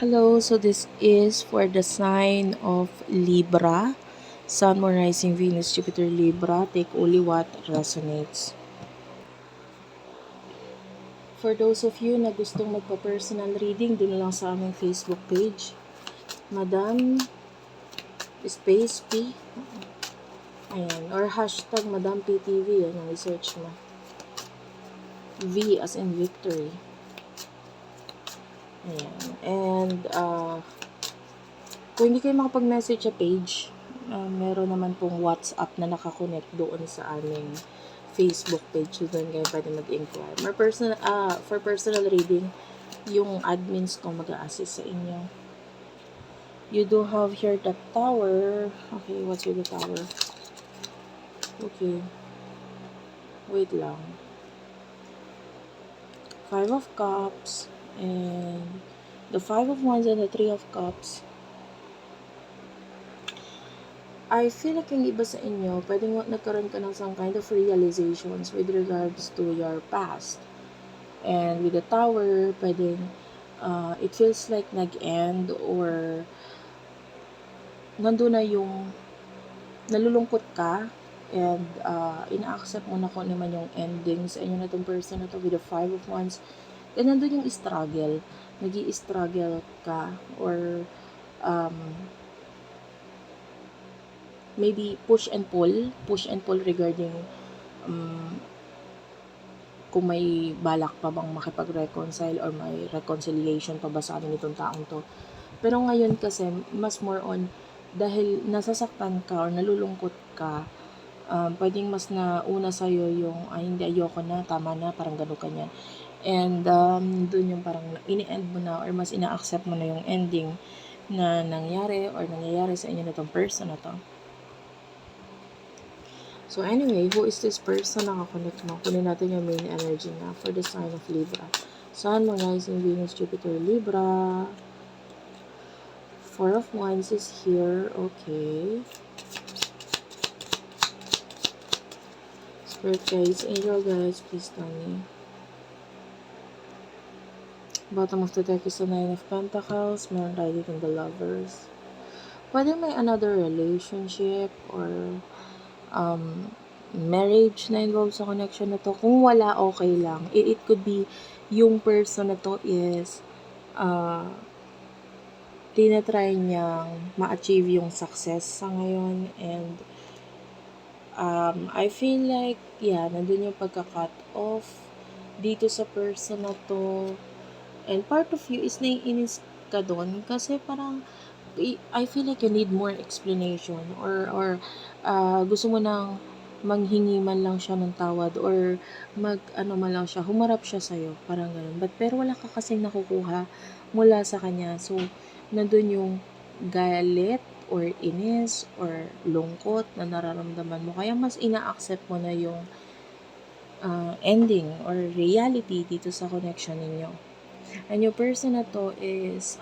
Hello, so this is for the sign of Libra. Sun, Moon, Rising, Venus, Jupiter, Libra. Take only what resonates. For those of you na gustong magpa-personal reading, dun lang sa aming Facebook page. Madam Space P. Ayan. Or hashtag Madam PTV. Yan ang research mo. V as in victory. Ayan. And, kung hindi kayo makapag-message sa page, meron naman pong WhatsApp na nakakonect doon sa aming Facebook page. So, doon kayo pwede mag-inquire. For personal reading, yung admins ko mag-a-assist sa inyo. You do have here the tower. Okay, what's with the tower? Okay. Wait lang. 5 of Cups. And the 5 of Wands and the 3 of Cups. I feel like yung iba sa inyo, pwedeng nagkaroon ka ng some kind of realizations with regards to your past. And with the tower, pwedeng it feels like nag-end or nandun na yung nalulungkot ka and ina-accept mo na kung ano man yung ending sa inyo na itong person na to with the 5 of Wands. And nandun yung struggle. Nag-i-struggle ka or maybe push and pull regarding kung may balak pa bang makipag-reconcile or may reconciliation pa ba sa amin itong taong to. Pero ngayon kasi, mas more on, dahil nasasaktan ka or nalulungkot ka, pwedeng mas nauna sa'yo yung, ay hindi, ayoko na, tama na, parang gano'n kanya. And dun yung parang ini-end mo na or mas ina-accept mo na yung ending na nangyari or nangyayari sa inyo na itong person na to. So anyway, who is this person na nakakonect mo? Kunin natin yung main energy na for the sign of Libra. Sun, Moon, Rising, Venus, Jupiter, Libra. 4 of Wands is here. Okay. Spirit guides, angel guides, please tell me. Bottom of the deck is the 9 of Pentacles. Meron tayo dito the Lovers. Pwede may another relationship or marriage na involved sa connection na to. Kung wala, okay lang. It could be yung person na to is tinatry niyang ma-achieve yung success sa ngayon and I feel like nandun yung pagka-cut off dito sa person na to and part of you is naiinis ka doon kasi parang I feel like you need more explanation or gusto mo nang manghingi man lang siya ng tawad or man lang siya, humarap siya sa'yo, parang ganun. Pero wala ka kasing nakukuha mula sa kanya. So, nandun yung galit or inis or lungkot na nararamdaman mo. Kaya mas ina-accept mo na yung ending or reality dito sa connection ninyo. And yung person na to is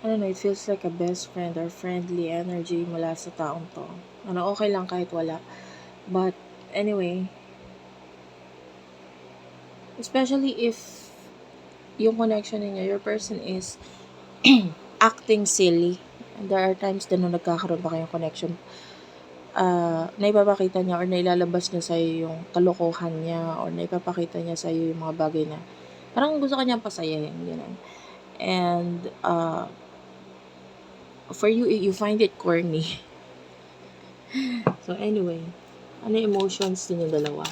I don't know, it feels like a best friend or friendly energy mula sa taong to. Okay lang kahit wala. But, anyway, especially if yung connection niya, your person is acting silly. And there are times din nung nagkakaroon ba kayong connection, naipapakita niya or nailalabas niya sa'yo yung kalokohan niya or naipapakita niya sa'yo yung mga bagay na parang gusto kanyang pasayahin, gano'n. And, for you, you find it corny. So, anyway, ano emotions din yung dalawa?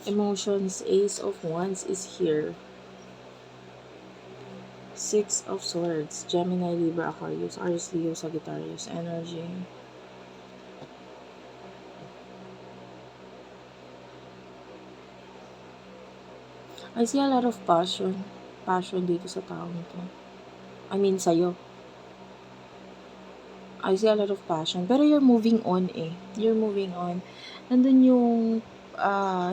Emotions, Ace of Wands is here. 6 of Swords, Gemini, Libra, Aquarius, Aries, Leo, Sagittarius energy. I see a lot of passion dito sa taong to. I mean, sa'yo. I see a lot of passion. Pero you're moving on You're moving on. Nandun yung,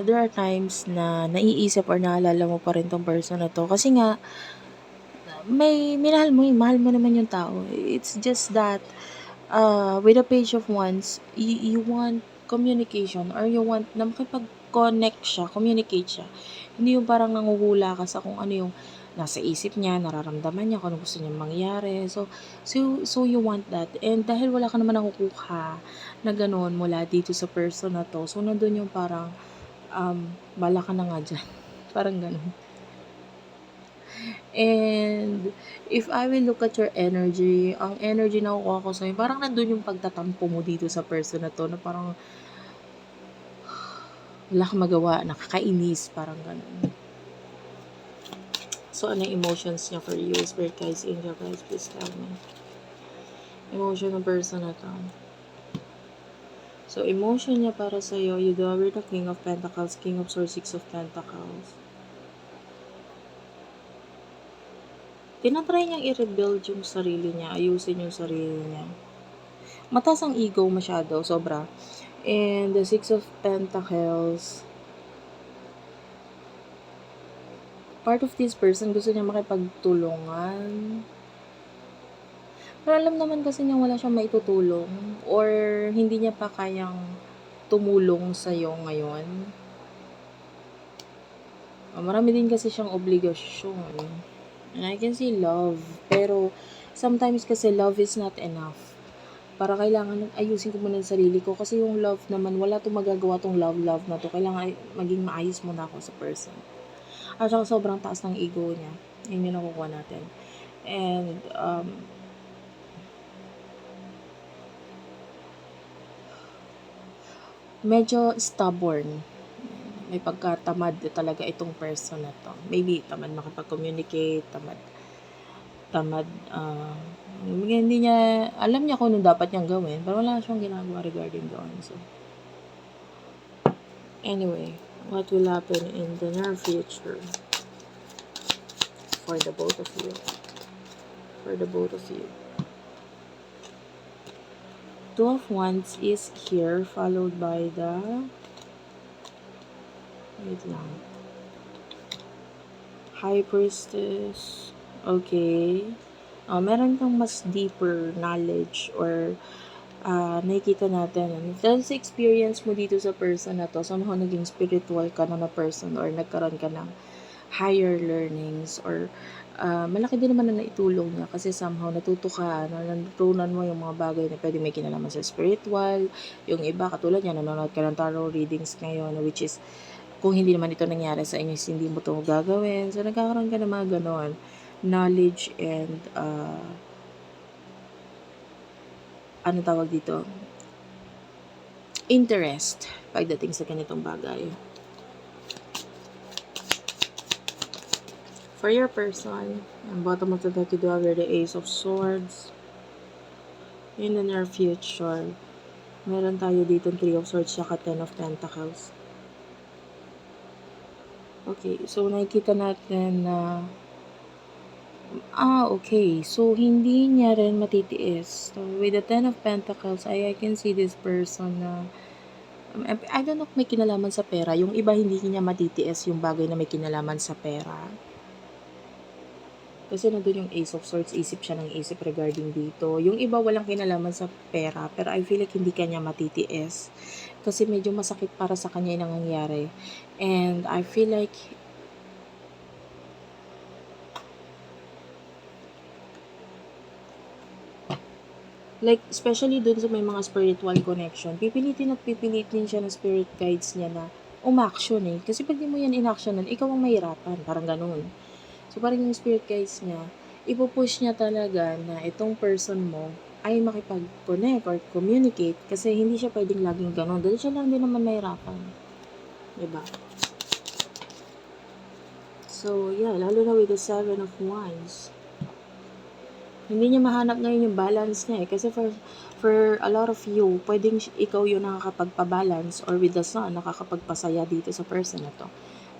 there are times na naiisip or naalala mo pa rin tong person na to. Kasi nga, minahal mo mahal mo naman yung tao. It's just that, with the page of wands, you want communication or you want na makipag-connect siya, communicate siya. Hindi yung parang nanguhula ka sa kung ano yung nasa isip niya, nararamdaman niya, kung ano gusto niyang mangyari. So you want that. And dahil wala ka naman nakukuha na gano'n mula dito sa person na to, so nandun yung parang, bahala ka na nga dyan. Parang gano'n. And if I will look at your energy, ang energy na nakukuha ko sa'yo, parang nandun yung pagtatampo mo dito sa person na to, na parang wala kang magawa, nakakainis, parang gano'n. So, ano yung emotions niya for you? Spirit guys, angel guys, please tell me. Emotion ng person na to. So, emotion niya para sa'yo, you do the King of Pentacles, King of Swords, Six of Pentacles. Tinatry niyang i-rebuild yung sarili niya, ayusin yung sarili niya. Mataas ang ego masyado, sobra. And the Six of Pentacles, part of this person gusto niya makipagtulungan. Pero alam naman kasi niya wala siyang maitutulong or hindi niya pa kayang tumulong sa'yo ngayon. Marami din kasi siyang obligasyon. And I can see love. Pero sometimes kasi love is not enough. Para kailangan ayusin ko muna yung sarili ko. Kasi yung love naman, wala itong magagawa tong love na to. Kailangan maging maayos muna ako sa person. At saka sobrang taas ng ego niya. Yun yung nakukuha natin. And, medyo stubborn. May pagkatamad talaga itong person na to. Maybe tamad makipag-communicate, tamad, hindi niya, alam niya kung ano dapat niyang gawin, pero wala siyang ginagawa regarding doon. So, anyway, what will happen in the near future for the both of you? For the both of you. Two of Wands is here, followed by the, wait lang, High Priestess. Okay. Meron kang mas deeper knowledge or nakikita natin. Dahil sa experience mo dito sa person na to, somehow naging spiritual ka na person or nagkaroon ka ng higher learnings or malaki din naman na naitulong niya kasi somehow natuto ka, natutunan mo yung mga bagay na pwede may kinalaman sa spiritual. Yung iba, katulad niya, nanonood ka ng tarot readings ngayon, which is, kung hindi naman ito nangyari sa inyo, hindi mo ito gagawin. So, nagkakaroon ka ng mga ganon knowledge and ano tawag dito? Interest pagdating sa ganitong bagay. For your person, ang bottom of the deck, you do have the Ace of Swords. In the near future, meron tayo dito 3 of Swords saka 10 of Pentacles. Okay, so nakikita natin na okay. So, hindi niya rin matitiis. So, with the 10 of Pentacles, I can see this person na I don't know kung may kinalaman sa pera. Yung iba hindi niya matitiis yung bagay na may kinalaman sa pera. Kasi nandun yung Ace of Swords, isip siya ng isip regarding dito. Yung iba walang kinalaman sa pera, pero I feel like hindi kanya matitiis. Kasi medyo masakit para sa kanya yung nangyayari. And I feel like especially dun sa may mga spiritual connection, pipilitin siya ng spirit guides niya na umaction eh. Kasi pag di mo yan inactionan, ikaw ang mahirapan. Parang ganun. So, parang yung spirit guides niya, ipupush niya talaga na itong person mo ay makipag-connect or communicate kasi hindi siya pwedeng laging ganun. Dahil siya lang din naman mahirapan. Diba? So, yeah, lalo na with the 7 of Wands. Hindi niya mahanap ngayon yung balance niya eh. Kasi for a lot of you, pwedeng ikaw yung nakakapagpa-balance or with the sun, nakakapagpasaya dito sa person na to.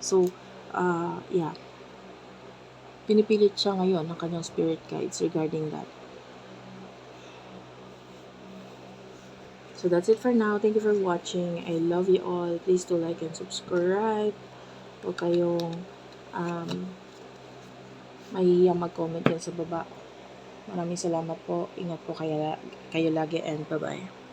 So, yeah. Pinipilit siya ngayon ng kanyang spirit guides regarding that. So, that's it for now. Thank you for watching. I love you all. Please do like and subscribe. Huwag kayong mahihiyang mag-comment yan sa baba. Maraming salamat po. Ingat po kayo lagi and bye-bye.